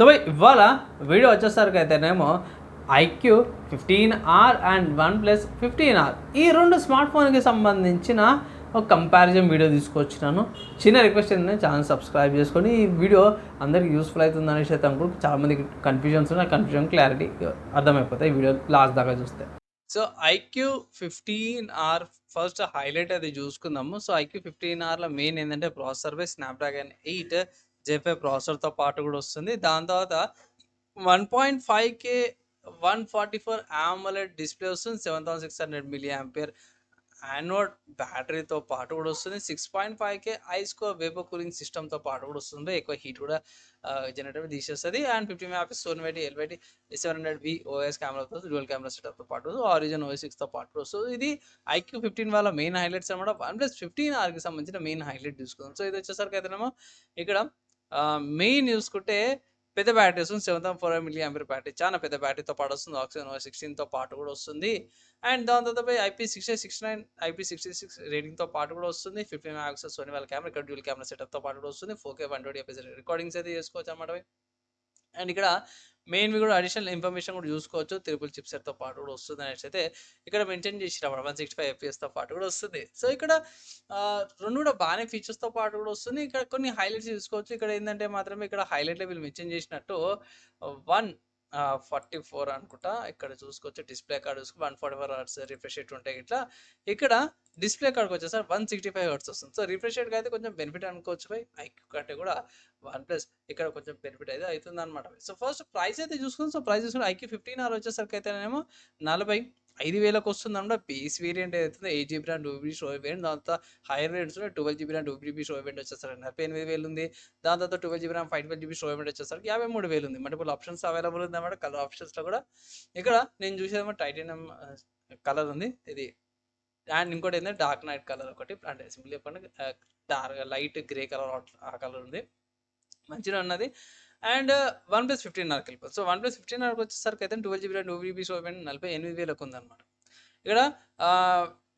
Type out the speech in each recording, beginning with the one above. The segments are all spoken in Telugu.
సో ఇవాళ వీడియో వచ్చేసరికి అయితేనేమో IQ 15R and OnePlus 15R ఈ రెండు స్మార్ట్ ఫోన్కి సంబంధించిన ఒక కంపారిజన్ వీడియో తీసుకొచ్చినాను. చిన్న రిక్వెస్ట్ ఏంటంటే ఛానల్ సబ్స్క్రైబ్ చేసుకొని ఈ వీడియో అందరికి యూస్ఫుల్ అవుతుంది అనేసి అయితే అనుకుంటూ చాలామందికి కన్ఫ్యూజన్స్ ఉన్నాయి. కన్ఫ్యూజన్ క్లారిటీ అర్థమైపోతాయి ఈ వీడియో లాస్ట్ దాకా చూస్తే. So IQ 15R first highlight అది చూసుకుందాము. సో ఐక్యూ 15Rలో మెయిన్ ఏంటంటే ప్రాసెసర్ బై స్నాప్డ్రాగన్ 8 J5 ప్రాసెసర్తో పాటు కూడా వస్తుంది. దాని తర్వాత 1.5K 144 AMOLED డిస్ప్లే వస్తుంది. 7600 mAh యానోడ్ బ్యాటరీతో పాటు కూడా వస్తుంది. 6.5K ఐస్కో వేపర్ కూలింగ్ సిస్టమ్తో పాటు కూడా వస్తుంది. ఎక్కువ హీట్ కూడా జనరేటర్ తీసేస్తుంది. And 50 MP Sony LVD 700V OS కెమెరాతో డ్యూయల్ కెమెరా సెటప్తో పాటు ఆరిజిన్ OS 6తో పాటు వస్తుంది. ఇది ఐక్యూ 15 వాళ్ళ మెయిన్ హైలైట్స్ అనమాట. OnePlus 15Rకి సంబంధించిన మెయిన్ హైలైట్ తీసుకుందాం. సో ఇది వచ్చేసరికి అయితేనేమో ఇక్కడ మెయిన్ చూసుకుంటే పెద్ద బ్యాటరీ వస్తుంది. 7400 mAh బ్యాటరీ చాలా పెద్ద బ్యాటరీతో పాటు వస్తుంది. ఆక్సిజన్ OS 16తో పాటు కూడా వస్తుంది. అండ్ దాని తర్వాత IP6869 IP66 రేటింగ్తో పాటు కూడా వస్తుంది. 15 MP సోనీ వాళ్ళ కెమెరా ఇక్కడ డ్యూయల్ కెమెరా సెటప్తో పాటు కూడా వస్తుంది. 4K 120fps రికార్డింగ్స్ అయితే చేసుకోవచ్చు అన్నమాట. అండ్ ఇక్కడ మెయిన్వి కూడా అడిషనల్ ఇన్ఫర్మేషన్ కూడా చూసుకోవచ్చు. త్రిపుల్ చిప్సెట్తో పాటు కూడా వస్తుంది అనేసి అయితే ఇక్కడ మెన్షన్ చేసినప్పుడు 165 FPS పాటు కూడా వస్తుంది. సో ఇక్కడ రెండు కూడా బాగానే ఫీచర్స్తో పాటు కూడా వస్తుంది. ఇక్కడ కొన్ని హైలైట్స్ చూసుకోవచ్చు. ఇక్కడ ఏంటంటే మాత్రమే ఇక్కడ హైలైట్లో వీళ్ళు మెన్షన్ చేసినట్టు 144 అనుకుంటా ఇక్కడ చూసుకోవచ్చు. డిస్ప్లే కార్డ్ చూసుకో 144 హర్ట్స్ రిఫ్రెష్ రేట్ ఉంటాయి. ఇట్లా ఇక్కడ డిస్ప్లే కార్డ్కి వచ్చేసరి 165 హర్ట్స్ వస్తుంది. సో రిఫ్రెష్ రేట్కి అయితే కొంచెం బెనిఫిట్ అనుకోవచ్చు బై ఐక్యూ కంటే కూడా OnePlus ఇక్కడ కొంచెం బెనిఫిట్ అయితే అవుతుంది అనమాట. సో ఫస్ట్ ప్రైస్ అయితే చూసుకుందాం. సో ప్రైస్ చూసుకుంటే ఐక్యూ 15R వచ్చేసరికి అయితేనేమో 45,000కి వస్తుంది అనమాట. బేస్ వేరియంట్ అవుతుంది 8GB RAM 2GB storage variant. దాని తర్వాత hire variants 12GB RAM 2GB storage variant వచ్చేసరికి 48,000 ఉంది. దాని తర్వాత 12GB RAM 512GB storage variant వచ్చేసరికి 53,000 ఉంది. మల్టిపుల్ ఆప్షన్స్ అవైలబుల్ ఉంది అనమాట. కలర్ ఆప్షన్స్లో కూడా ఇక్కడ నేను చూసేదేమో టైటానియం కలర్ ఉంది ఇది. అండ్ ఇంకోటి ఏంటంటే డార్క్ నైట్ కలర్ ఒకటి అంటే సింపుల్ చెప్పండి డార్క్ లైట్ గ్రే కలర్ ఆ కలర్ ఉంది మంచిగా ఉన్నది. అండ్ OnePlus 15Rకి వెళ్ళిపోతుంది. సో OnePlus 15Rకి వచ్చేసరికి అయితే 12GB RAM 2GB storage variant 48,000కి ఉందన్నమాట. ఇక్కడ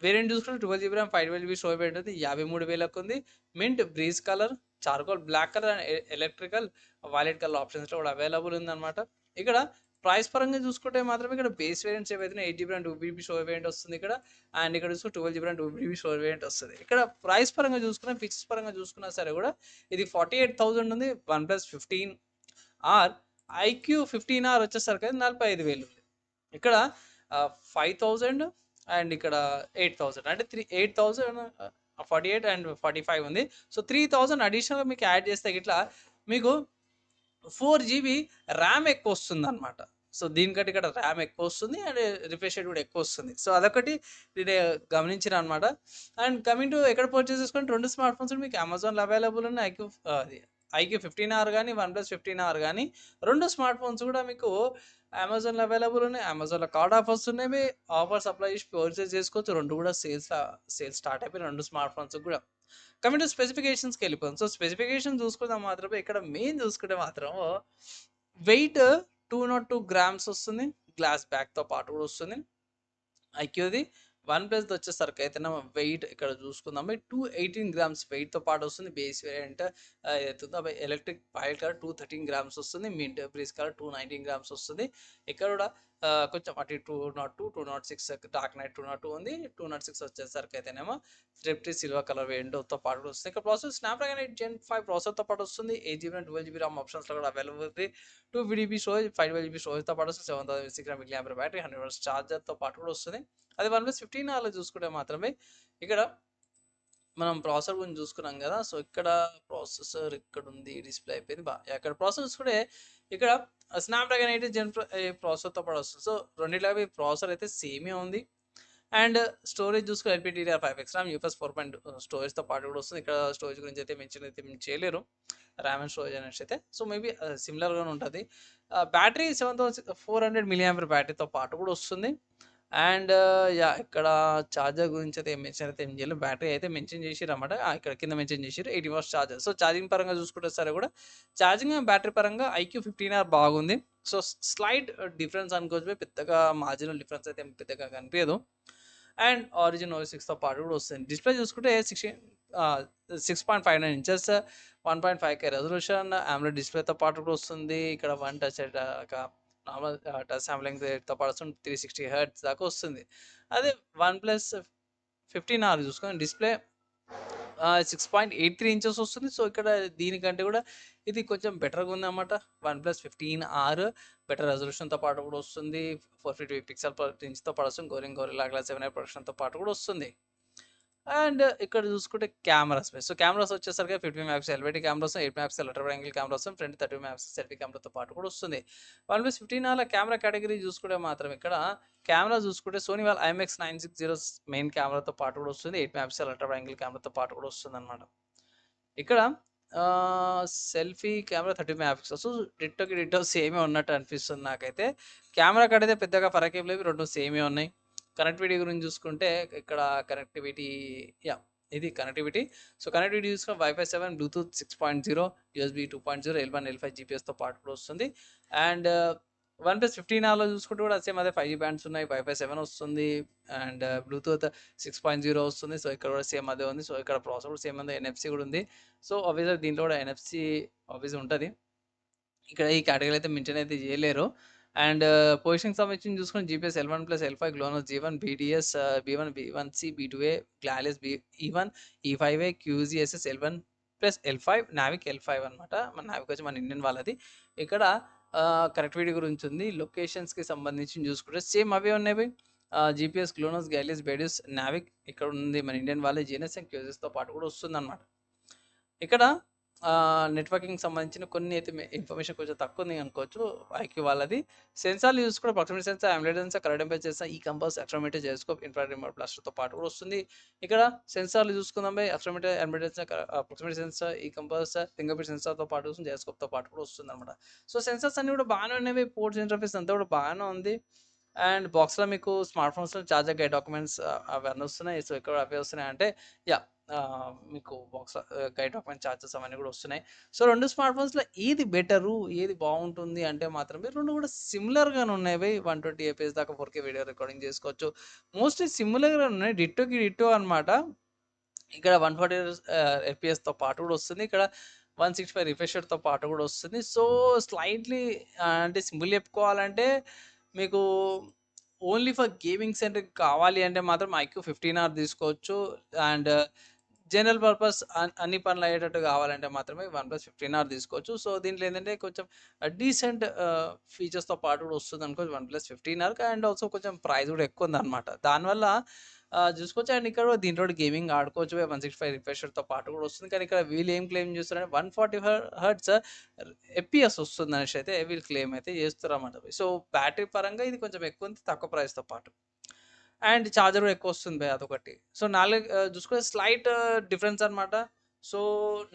వేరియంట్ చూసుకుంటే 12GB RAM 512GB storage variant అయితే 53,000కి ఉంది. Mint breeze colour charcoal black colour and electrical violet colour ఆప్షన్స్లో కూడా అవైలబుల్ ఉందన్నమాట. ఇక్కడ ప్రైస్ పరంగా చూసుకుంటే మాత్రం ఇక్కడ బేస్ వేరియంట్స్ ఏవైతే 8GB RAM 2GB storage variant వస్తుంది ఇక్కడ. అండ్ ఇక్కడ చూసుకుంటే 12GB RAM 2GB storage variant వస్తుంది. ఇక్కడ ప్రైస్ పరంగా చూసుకున్నా ఫీచర్స్ పరంగా చూసుకున్నా సరే కూడా ఇది 48,000 ఉంది. OnePlus 15R ఐక్యూ 15R వచ్చేసరికి 45,000 ఉంది. ఇక్కడ 5,000 అండ్ ఇక్కడ 8,000 అంటే 8,000 48 అండ్ 45 ఉంది. సో 3,000 అడిషనల్గా మీకు యాడ్ చేస్తే ఇట్లా మీకు 4GB ర్యామ్ ఎక్కువ వస్తుంది అనమాట. సో దీనికంటే ఇక్కడ ర్యామ్ ఎక్కువ వస్తుంది అండ్ రిఫ్రెష్ రేట్ కూడా ఎక్కువ వస్తుంది. సో అదొకటి నేను గమనించిన అనమాట. అండ్ కమింగ్ టు ఎక్కడ పర్చేస్ చేసుకుంటే రెండు స్మార్ట్ ఫోన్స్ మీకు అమెజాన్లో అవైలబుల్ ఉన్నాయి. ఐక్యూ 15R కానీ OnePlus 15R కానీ రెండు స్మార్ట్ ఫోన్స్ కూడా మీకు అమెజాన్లో అవైలబుల్ ఉన్నాయి. అమెజాన్లో కార్డ్ ఆఫర్స్ ఉన్నాయి. ఆఫర్స్ అప్లై చేసి పర్చేస్ చేసుకోవచ్చు. రెండు కూడా సేల్స్ స్టార్ట్ అయిపోయిన రెండు స్మార్ట్ ఫోన్స్ కూడా. కమింగ్ టు స్పెసిఫికేషన్స్కి వెళ్ళిపోతాం. సో స్పెసిఫికేషన్ చూసుకుందాం మాత్రమే ఇక్కడ మెయిన్ చూసుకుంటే మాత్రం వెయిట్ 202 grams వస్తుంది. గ్లాస్ బ్యాగ్తో పాటు కూడా వస్తుంది ఐక్యూది. OnePlus వచ్చేసరికి అయితే వెయిట్ ఇక్కడ చూసుకుందాం 218 grams వెయిట్తో పాటు వస్తుంది. బేస్ వేరియంట్ అవుతుందో ఎలక్ట్రిక్ వైల్డ్ కలర్ 213 grams వస్తుంది. మింట్ బ్రీజ్ కలర్ 219 grams వస్తుంది. ఇక్కడ కూడా కొంచెం అటు 202 206 డార్క్ నైట్ 202 ఉంది. 206 వచ్చేసరికి అయితేనేమో స్ట్రిప్టీ సిల్వర్ కలర్ వేరియంట్తో పాటు వస్తుంది. ఇక్కడ ప్రాసెస్ స్నాప్డ్రాగన్ 8 Gen 5 ప్రాసెసర్తో పాటు వస్తుంది. 8GB RAM 12GB RAM ఆప్షన్స్లో కూడా అవైలబుల్ ఉంది. 2GB స్టోరేజ్ 512GB స్టోరేజ్తో పాటు వస్తుంది. 7600 mAh బ్యాటరీ 100W ఛార్జర్తో పాటు కూడా వస్తుంది. అది OnePlus 15Rలో చూసుకుంటే మాత్రమే ఇక్కడ మనం ప్రాసెసర్ గురించి చూసుకున్నాం కదా. సో ఇక్కడ ప్రాసెసర్ ఇక్కడ ఉంది డిస్ప్లే అయిపోయింది అక్కడ ప్రాసెసర్ చూసుకుంటే ఇక్కడ స్నాప్డ్రాగన్ 8 Gen ప్రాసెసర్తో పాటు వస్తుంది. సో రెండిట్లవి ప్రాసెసర్ అయితే సేమే ఉంది. అండ్ స్టోరేజ్ చూసుకుని LPDDR5X RAM UFS 4.2 స్టోరేజ్తో పాటు కూడా వస్తుంది. ఇక్కడ స్టోరేజ్ గురించి అయితే మెన్షన్ అయితే చేయలేరు ర్యామ్ అండ్ స్టోరేజ్ అనేసి అయితే. సో మేబీ సిమిలర్గానే ఉంటుంది. బ్యాటరీ 7400 mAh బ్యాటరీతో పాటు కూడా వస్తుంది. అండ్ ఇక్కడ ఛార్జర్ గురించి అయితే మెన్షన్ అయితే ఏం చేయలేదు. బ్యాటరీ అయితే మెన్షన్ చేసిర్రు అన్నమాట. ఇక్కడ కింద మెన్షన్ చేసిర్రు 80 watts ఛార్జర్. సో ఛార్జింగ్ పరంగా చూసుకుంటే సరే కూడా ఛార్జింగ్ బ్యాటరీ పరంగా ఐక్యూ 15R బాగుంది. సో స్లైట్ డిఫరెన్స్ అనుకోవచ్చు. పెద్దగా మార్జినల్ డిఫరెన్స్ అయితే పెద్దగా కనిపించదు. అండ్ ఆరిజిన్ OS 6తో పాటు కూడా వస్తుంది. డిస్ప్లే చూసుకుంటే 6.59 inches 1.5K రెజల్యూషన్, AMOLED డిస్ప్లేతో పాటు కూడా వస్తుంది. ఇక్కడ వన్ టచ్ నార్మల్ టచ్ శాంప్లింగ్తో పాటు వస్తుంది. 360 హెర్ట్జ్ దాకా వస్తుంది. అదే OnePlus 15R చూసుకొని డిస్ప్లే 6.83 ఇంచెస్ వస్తుంది. సో ఇక్కడ దీనికంటే కూడా ఇది కొంచెం బెటర్గా ఉందన్నమాట. OnePlus 15R బెటర్ రెజల్యూషన్తో పాటు కూడా వస్తుంది. 450 పిక్సెల్ పర్ ఇంచ్తో పాటు వస్తుంది. గోరిల్లా గ్లాస్ 7 ప్రొడక్షన్తో పాటు కూడా వస్తుంది. అండ్ ఇక్కడ చూసుకుంటే కెమెరాస్ సో కెమెరాస్ వచ్చేసరికి 50 MP LYT cameras, 8 MP ultra wide angle cameras, front 30 MP selfie కెమెరాతో పాటు కూడా వస్తుంది. OnePlus 15R కెమెరా కేటగిరీ చూసుకుంటే మాత్రం ఇక్కడ కెమెరా చూసుకుంటే సోనీ వాళ్ళ IMX960 మెయిన్ కెమెరాతో పాటు కూడా వస్తుంది. 8 MP అల్ట్రా వైడ్ యాంగిల్ కెమెరాతో పాటు కూడా వస్తుంది అనమాట. ఇక్కడ selfie camera 30 MP. So ditto సేమే ఉన్నట్టు అనిపిస్తుంది నాకైతే. కెమెరా కడితే పెద్దగా ఫరక్ ఏం లేదు, రెండు సేమే ఉన్నాయి. కనెక్టివిటీ గురించి చూసుకుంటే ఇక్కడ కనెక్టివిటీ ఇది కనెక్టివిటీ. సో కనెక్టివిటీ చూసుకుంటే Wi-Fi 7, Bluetooth 6.0, USB 2.0, L1, L5 GPS పాటు కూడా వస్తుంది. అండ్ OnePlus 15Rలో చూసుకుంటే కూడా సేమ్ అదే 5G బ్యాండ్స్ ఉన్నాయి, Wi-Fi 7 వస్తుంది, అండ్ Bluetooth 6.0 వస్తుంది. సో ఇక్కడ కూడా సేమ్ అదే ఉంది. సో ఇక్కడ ప్రాసెసర్ కూడా సేమ్ ఉంది, NFC కూడా ఉంది. సో ఆబ్వియస్గా దీంట్లో కూడా NFC ఆబ్వియస్గా ఉంటుంది. ఇక్కడ ఈ కేటగిరీ అయితే మెయింటైన్ అయితే చేయలేరు. అండ్ పొజిషన్కి సంబంధించి చూసుకొని GPS L1 + L5, GLONASS G1, BDS B1, B1C, B2A, GLALIS E1, E5A, QGSS L1 + L5, NAVIC L5 అనమాట. మన NAVIC వచ్చి మన ఇండియన్ వాళ్ళది. ఇక్కడ కనెక్టివిటీ గురించి ఉంది. లొకేషన్స్కి సంబంధించి చూసుకుంటే సేమ్ అవే ఉన్నాయి. GPS, GLONASS, GLALIS, BDS, NAVIC ఇక్కడ ఉంది మన ఇండియన్ వాళ్ళే. GNS అండ్ QGSతో పాటు కూడా వస్తుంది అనమాట. ఇక్కడ నెట్వర్కింగ్ సంబంధించిన కొన్ని అయితే ఇన్ఫర్మేషన్ కొంచెం తక్కువ ఉంది అనుకోవచ్చు ఐక్యూ వాళ్ళది. సెన్సార్లు చూసుకుంటే proximity sensor, AMOLED sensor, colour temperature sensor, e compass, accelerometer, gyroscope, infrared remote బ్లాస్టర్తో పాటు కూడా వస్తుంది. ఇక్కడ సెన్సార్లు చూసుకుందాం, accelerometer, AMOLED sensor, proximity sensor, e compass, fingerprint సెన్సార్తో పాటు వస్తుంది, జైరోస్కోప్తో పాటు కూడా వస్తుంది అనమాట. సో సెన్సార్స్ అన్ని కూడా బాగానే ఉన్నాయి. పోర్ట్స్ ఇంటర్ఫేస్ అంతా కూడా బాగానే ఉంది. అండ్ బాక్స్లో మీకు స్మార్ట్ ఫోన్స్లో చార్జర్, గైడ్ డాక్యుమెంట్స్ అవన్నీ వస్తున్నాయి. సో ఇక్కడ అవే వస్తున్నాయి అంటే మీకు బాక్స్ గైడ్ డాక్యుమెంట్ చార్జెస్ అవన్నీ కూడా వస్తున్నాయి. సో రెండు స్మార్ట్ ఫోన్స్లో ఏది బెటరు, ఏది బాగుంటుంది అంటే మాత్రమే రెండు కూడా సిమిలర్గానే ఉన్నాయి. 120 FPS దాకా 4K వీడియో రికార్డింగ్ చేసుకోవచ్చు. మోస్ట్లీ సిమిలర్గా ఉన్నాయి, డిట్టోకి డిట్టో అనమాట. ఇక్కడ 140 FPS పాటు కూడా వస్తుంది. ఇక్కడ 165 రిఫ్రెష్ రేట్తో పాటు కూడా వస్తుంది. సో స్లైట్లీ అంటే సింపుల్ చెప్పుకోవాలంటే మీకు ఓన్లీ ఫర్ గేమింగ్ సెంటర్ కావాలి అంటే మాత్రం IQ 15R తీసుకోవచ్చు. అండ్ జనరల్ పర్పస్ అన్ని పనులు అయ్యేటట్టు కావాలంటే మాత్రమే OnePlus 15R తీసుకోవచ్చు. సో దీంట్లో ఏంటంటే కొంచెం డీసెంట్ ఫీచర్స్తో పాటు కూడా వస్తుంది అనుకోవచ్చు OnePlus 15R. అండ్ ఆల్సో కొంచెం ప్రైస్ కూడా ఎక్కువ ఉందన్నమాట. దానివల్ల చూసుకోవచ్చు. అండ్ ఇక్కడ దీంట్లో గేమింగ్ ఆడుకోవచ్చు. 165 రిఫ్రెష్ రేట్తో పాటు కూడా వస్తుంది. కానీ ఇక్కడ వీళ్ళు ఏం క్లెయిమ్ చేస్తారంటే 140 హెర్ట్జ్ FPS వస్తుంది అనేసి అయితే వీళ్ళు క్లెయిమ్ అయితే చేస్తారు అన్నమాట. సో బ్యాటరీ పరంగా ఇది కొంచెం ఎక్కువ ఉంది, తక్కువ ప్రైస్తో పాటు. అండ్ ఛార్జర్ కూడా ఎక్కువ వస్తుంది అదొకటి. సో చూసుకుంటే స్లైట్ డిఫరెన్స్ అనమాట. సో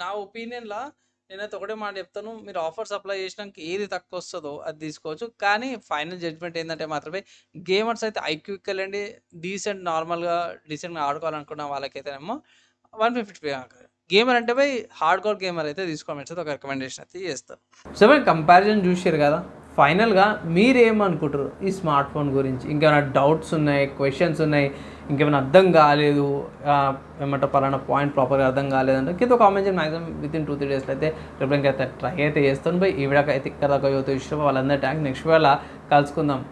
నా ఒపీనియన్లో నేనైతే ఒకటే మాట చెప్తాను, మీరు ఆఫర్స్ అప్లై చేసినాక ఏది తక్కువ వస్తుందో అది తీసుకోవచ్చు. కానీ ఫైనల్ జడ్జ్మెంట్ ఏంటంటే మాత్రమే గేమర్స్ అయితే ఐక్యూకి వెళ్ళండి. నార్మల్గా డీసెంట్గా ఆడుకోవాలనుకున్న వాళ్ళకైతేనేమో 150 గేమర్ అంటే హార్డ్ కోర్ గేమర్ అయితే తీసుకోమని ఒక రికమెండేషన్ అయితే చేస్తాను. సో మీరు కంపారిజన్ చూసారు కదా. ఫైనల్గా మీరేమనుకుంటారు ఈ స్మార్ట్ ఫోన్ గురించి? ఇంకేమైనా డౌట్స్ ఉన్నాయి, క్వశ్చన్స్ ఉన్నాయి, ఇంకేమైనా అర్థం కాలేదు, ఏమంటారు పలానా పాయింట్ ప్రాపర్గా అర్థం కాలేదంటే కింద కామెంట్ చేయండి. మ్యాక్సిమం వితిన్ 2-3 డేస్లో అయితే రిప్లైకి అయితే ట్రై అయితే చేస్తాను. ఈ వీడియోకి అయితే ఇక్కడ యూత్ ఇష్టం వాళ్ళందరి ట్యాంక్ నెక్స్ట్ వేళ కలుసుకుందాం.